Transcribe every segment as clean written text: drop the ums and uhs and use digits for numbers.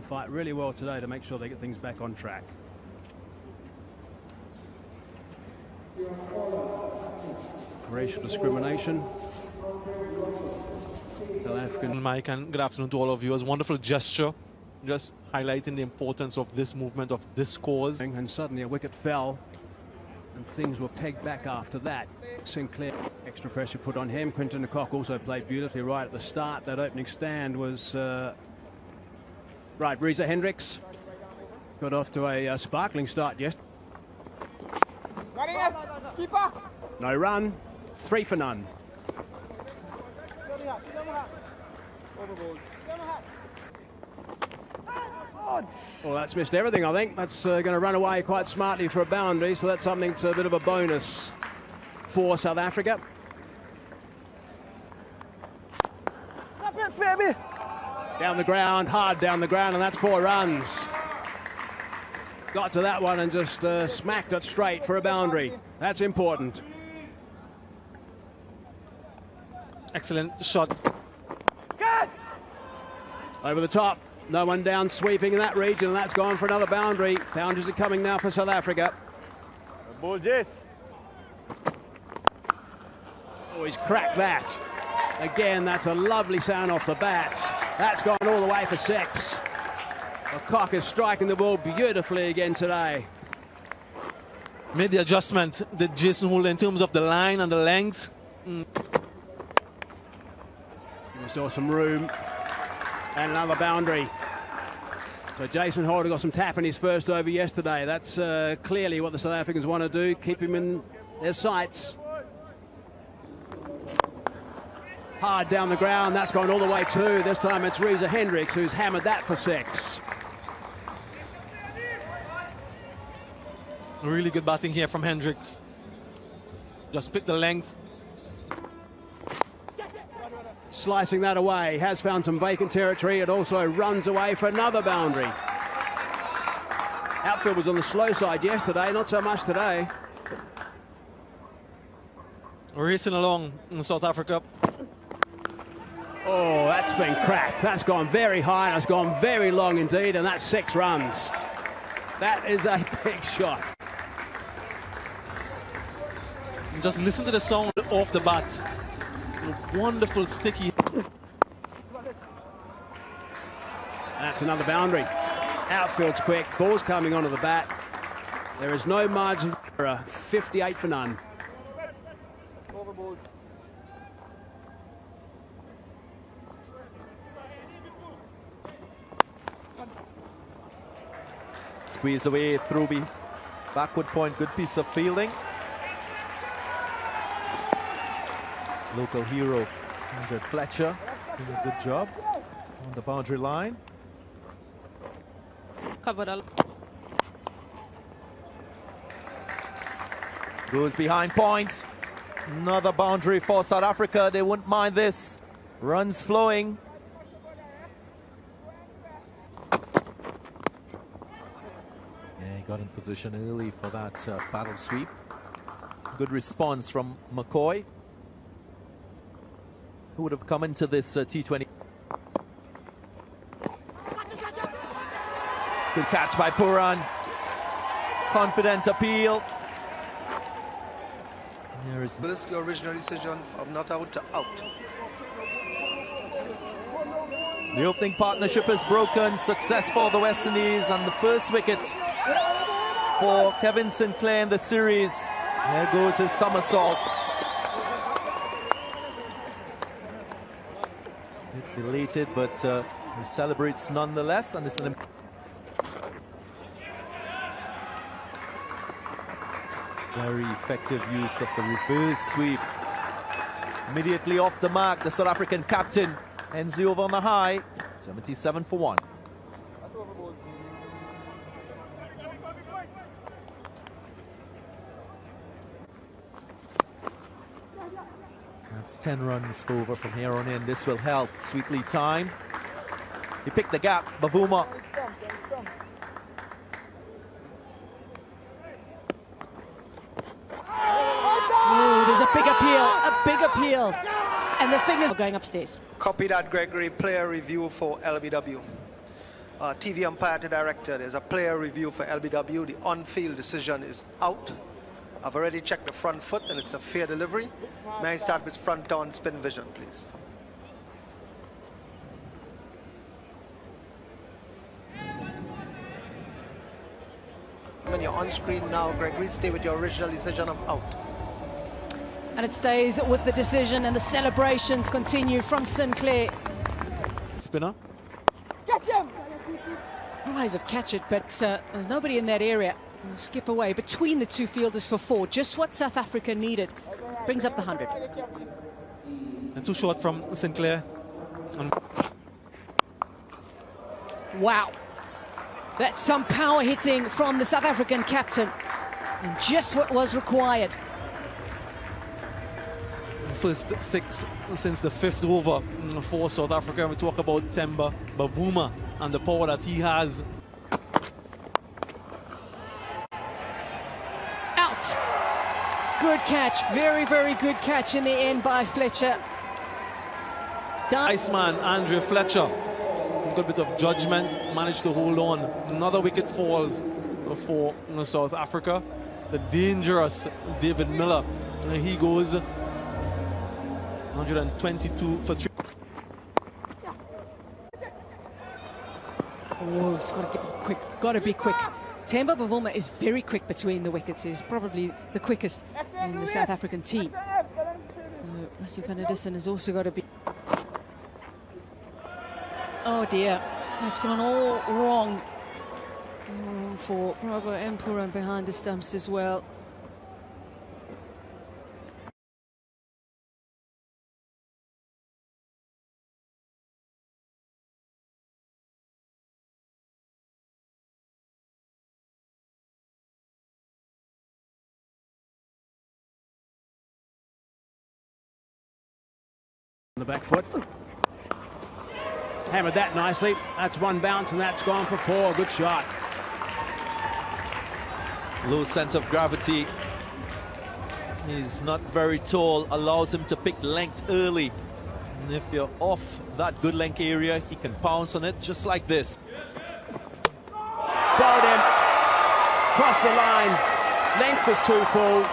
fight really well today to make sure they get things back on track. Racial discrimination. South African. Mike, and good afternoon to all of you. It was a wonderful gesture, just highlighting the importance of this movement, of this cause. And suddenly a wicket fell, and things were pegged back after that. Sinclair, extra pressure put on him. Quinton de Kock also played beautifully right at the start. That opening stand was right. Reza Hendricks got off to a sparkling start yesterday. No run, 3 for none. Well, that's missed everything, I think. That's going to run away quite smartly for a boundary, so that's something that's a bit of a bonus for South Africa. Down the ground, hard down the ground, and that's 4 runs. Got to that one and just smacked it straight for a boundary. That's important. Excellent shot. Over the top. No one down sweeping in that region, and that's gone for another boundary. Boundaries are coming now for South Africa. Ball, Jess. Oh, he's cracked that. Again, that's a lovely sound off the bat. That's gone all the way for 6. Cock is striking the ball beautifully again today. Made the adjustment, did Jason Houle, in terms of the line and the length. We saw some room. And another boundary. So Jason Holder got some tap in his first over yesterday. That's clearly what the South Africans want to do, keep him in their sights. Hard down the ground, that's gone all the way too. This time it's Reza Hendricks who's hammered that for 6. Really good batting here from Hendricks. Just pick the length. Slicing that away, has found some vacant territory. It also runs away for another boundary. Outfield was on the slow side yesterday, not so much today. Racing along in South Africa. Oh, that's been cracked. That's gone very high, and it's gone very long indeed, and that's 6 runs. That is a big shot. Just listen to the sound off the bat. Wonderful sticky. That's another boundary. Outfield's quick, ball's coming onto the bat. There is no margin of error. 58 for none. Squeeze away, Thruby. Backward point, good piece of fielding. Local hero, Andrew Fletcher, doing a good job on the boundary line. Goes behind point. Another boundary for South Africa. They wouldn't mind this. Runs flowing. Yeah, he got in position early for that battle sweep. Good response from McCoy, who would have come into this T20. Good catch by Puran. Confident appeal. There is the original decision of not out to out. The opening partnership is broken. Success for the West Indies, and the first wicket for Kevin Sinclair in the series. There goes his somersault. Belated, but he celebrates nonetheless, and it's an very effective use of the reverse sweep. Immediately off the mark, the South African captain ends the over on the high, 77 for 1. That's 10 runs for over from here on in. This will help. Sweet lead time. He picked the gap. Bavuma. Ooh, there's a big appeal, and the fingers are going upstairs. Copy that, Gregory. Player review for LBW. TV umpire to director. There's a player review for LBW. The on-field decision is out. I've already checked the front foot and it's a fair delivery. May I start with front down spin vision, please? When you're on screen now, Gregory, stay with your original decision of out. And it stays with the decision, and the celebrations continue from Sinclair. Spinner. Catch him! Tries of catch it, but there's nobody in that area. We'll skip away between the two fielders for 4. Just what South Africa needed. Brings up the 100. And too short from Sinclair. Wow. That's some power hitting from the South African captain. And just what was required. First 6 since the 5th over for South Africa. We talk about Temba Bavuma and the power that he has. Out. Good catch. Very, very good catch in the end by Fletcher. Iceman, Andre Fletcher. Good bit of judgment. Managed to hold on. Another wicket falls for South Africa. The dangerous David Miller. And he goes 122 for 3. Oh, it's got to be quick. Got to be quick. Temba Bavuma is very quick between the wickets. He's probably the quickest in the South African team. Rassie van der Dussen has also got to be... Oh dear, it's gone all wrong for Bravo and Puran behind the stumps as well. On the back foot. Hammered that nicely. That's one bounce and that's gone for 4. Good shot. Low centre of gravity. He's not very tall, allows him to pick length early. And if you're off that good length area, he can pounce on it just like this. Bowled him. Crossed the line. Length was too full.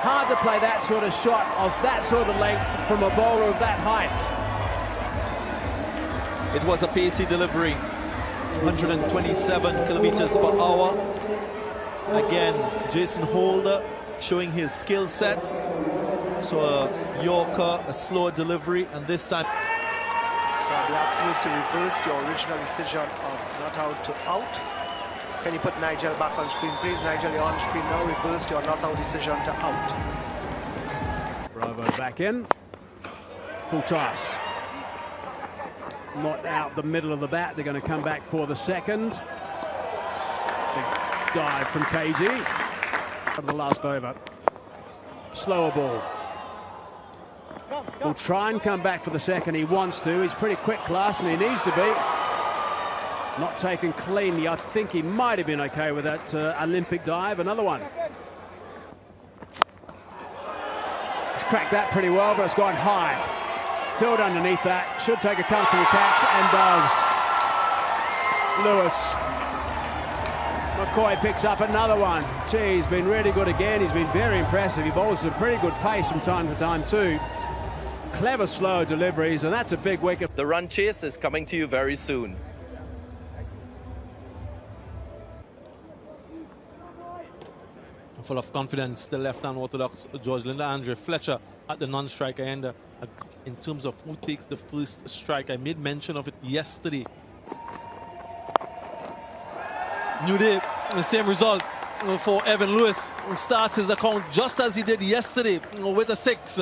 Hard to play that sort of shot of that sort of length from a bowler of that height. It was a pacey delivery. 127 kilometers per hour. Again, Jason Holder showing his skill sets. So a Yorker, a slower delivery, and this time. So the absolute to reverse your original decision of not out to out. Can you put Nigel back on screen, please? Nigel, you're on screen now. Reverse your not out decision to out. Bravo back in. Full toss. Not out the middle of the bat. They're going to come back for the second. Big dive from KG. Of the last over. Slower ball. Will try and come back for the second. He wants to. He's pretty quick class and he needs to be. Not taken cleanly. I think he might have been okay with that Olympic dive. Another one. He's cracked that pretty well, but it's gone high. Filled underneath that. Should take a comfortable catch and does. Lewis. McCoy picks up another one. Gee, he's been really good again. He's been very impressive. He bowls some pretty good pace from time to time too. Clever slow deliveries, and that's a big wicket. The run chase is coming to you very soon. Full of confidence, the left-hand orthodox George Linder. Andre Fletcher at the non-striker end. In terms of who takes the first strike, I made mention of it yesterday. New day, the same result for Evan Lewis. He starts his account just as he did yesterday with a 6.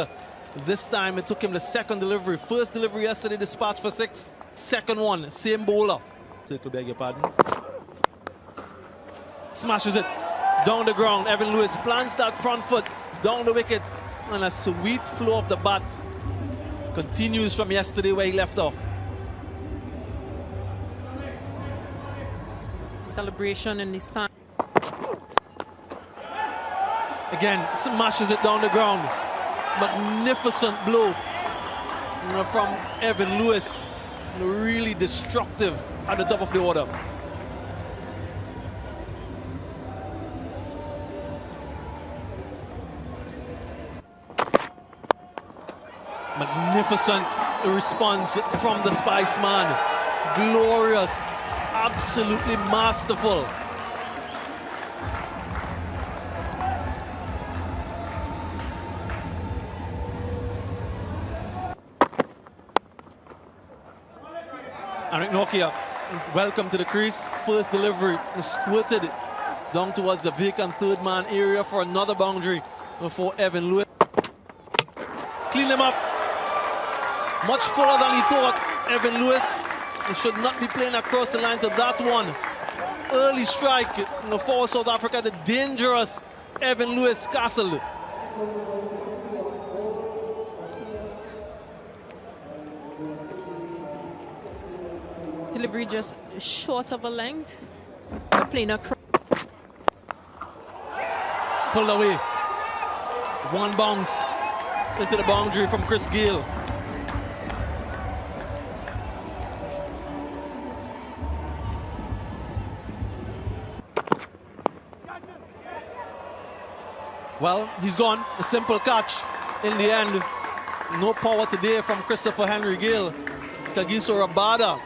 This time it took him the second delivery. First delivery yesterday, dispatched for 6. Second one, same bowler. Circle, beg your pardon. Smashes it down the ground. Evan Lewis plants that front foot down the wicket, and a sweet flow of the bat continues from yesterday where he left off. Celebration in this time. Again, smashes it down the ground. Magnificent blow from Evan Lewis. really destructive at the top of the order. Magnificent response from the Spiceman. Glorious, absolutely masterful. Eric Nokia, welcome to the crease. First delivery, squirted it down towards the vacant third man area for another boundary for Evan Lewis. Clean them up. Much fuller than he thought. Evan Lewis should not be playing across the line to that one. Early strike for South Africa. The dangerous Evan Lewis castled. Delivery just short of a length. They're playing across. Pulled away. One bounce into the boundary from Chris Gale. Well, he's gone. A simple catch in the end. No power today from Christopher Henry Gale. Kagiso Rabada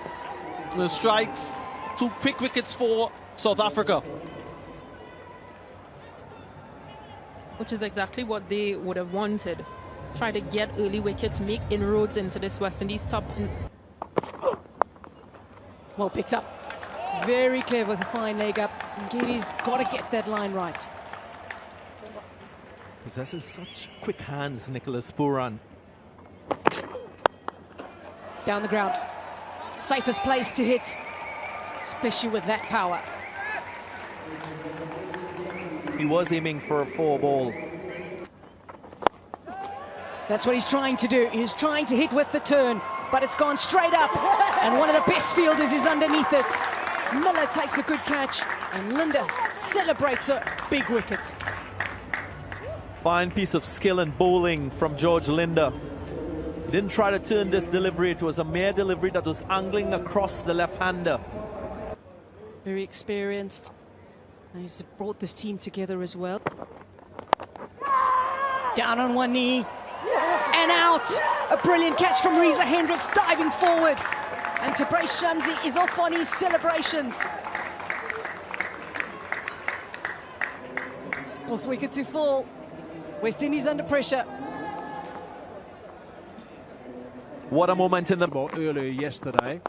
strikes. 2 quick wickets for South Africa. Which is exactly what they would have wanted. Try to get early wickets, make inroads into this West Indies top. Well picked up. Very clever with a fine leg up. Gilly's got to get that line right. Possesses such quick hands, Nicholas Pooran. Down the ground. Safest place to hit, especially with that power. He was aiming for a 4-ball. That's what he's trying to do. He's trying to hit with the turn, but it's gone straight up. And one of the best fielders is underneath it. Miller takes a good catch, and Linda celebrates a big wicket. Fine piece of skill and bowling from George Linder. He didn't try to turn this delivery. It was a mere delivery that was angling across the left-hander. Very experienced. And he's brought this team together as well. Down on one knee. And out. A brilliant catch from Reza Hendricks diving forward. And Tabraiz Shamsi is off on his celebrations. 4th wicket to fall. West Indies under pressure. What a moment in the Ball earlier yesterday.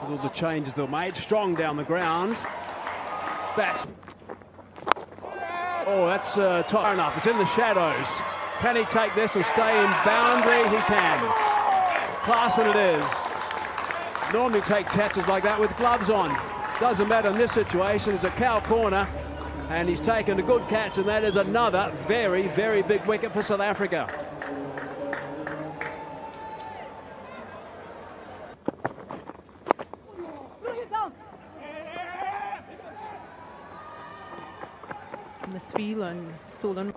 With all the changes that were made. Strong down the ground. Bats. Oh, that's top enough. It's in the shadows. Can he take this and stay in boundary? He can. Classen it is. Normally take catches like that with gloves on. Doesn't matter in this situation. It's a cow corner. And he's taken a good catch, and that is another very, very big wicket for South Africa. Misfield and stolen.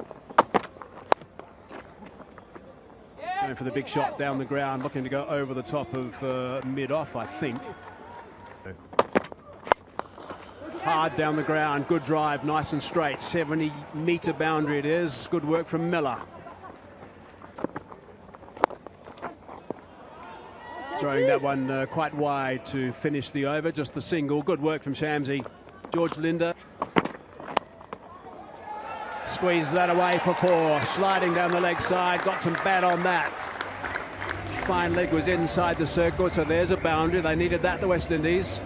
Going for the big shot down the ground, looking to go over the top of mid-off, I think. Hard down the ground, good drive, nice and straight. 70-metre boundary it is. Good work from Miller. Throwing that one quite wide to finish the over, just the single. Good work from Shamsi. George Linder. Squeezed that away for 4. Sliding down the leg side, got some bat on that. Fine leg was inside the circle, so there's a boundary. They needed that, the West Indies.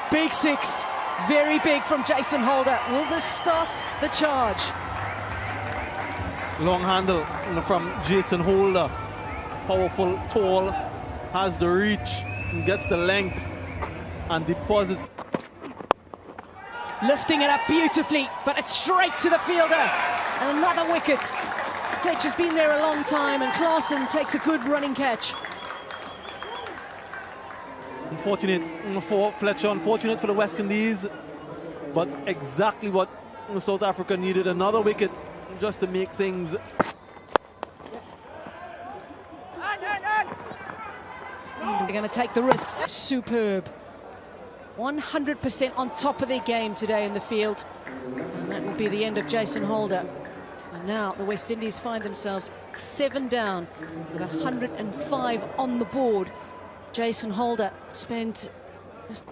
Big 6, very big from Jason Holder. Will this start the charge? Long handle from Jason Holder. Powerful, tall, has the reach, gets the length and deposits. Lifting it up beautifully, but it's straight to the fielder. And another wicket. Fletcher's been there a long time, and Claassen takes a good running catch. Unfortunate for Fletcher, unfortunate for the West Indies, but exactly what South Africa needed. Another wicket just to make things. They're going to take the risks. Superb. 100% on top of their game today in the field. And that will be the end of Jason Holder. And now the West Indies find themselves 7 down with 105 on the board. Jason Holder spent just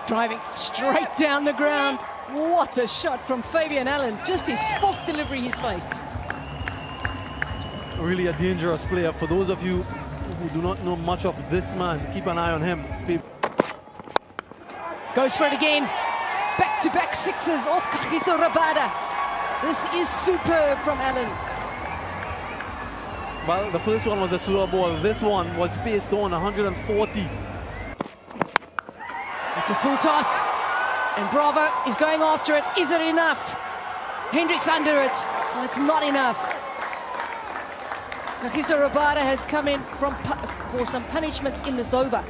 driving straight down the ground. What a shot from Fabian Allen. Just his 4th delivery he's faced. Really a dangerous player. For those of you who do not know much of this man, keep an eye on him. Goes for it again. Back-to-back sixes off Kagiso Rabada. This is superb from Allen. Well, the first one was a slow ball. This one was based on 140. It's a full toss. And Bravo is going after it. Is it enough? Hendricks under it. Oh, it's not enough. Kagiso Rabada has come in for some punishment in this over,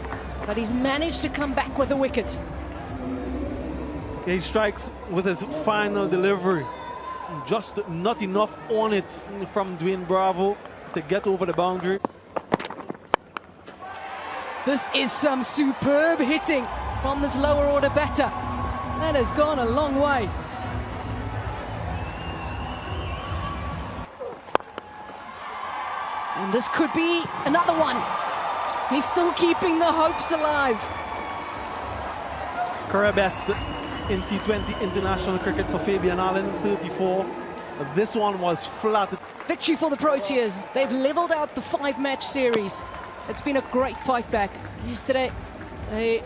but he's managed to come back with a wicket. He strikes with his final delivery. Just not enough on it from Dwayne Bravo to get over the boundary. This is some superb hitting from this lower order batter. That has gone a long way. And this could be another one. He's still keeping the hopes alive. Career best in T20 international cricket for Fabian Allen, 34. This one was flat. Victory for the Proteas. They've leveled out the 5-match series. It's been a great fight back. Yesterday, they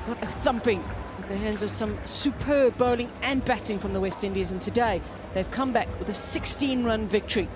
got a thumping at the hands of some superb bowling and batting from the West Indies. And today, they've come back with a 16-run victory.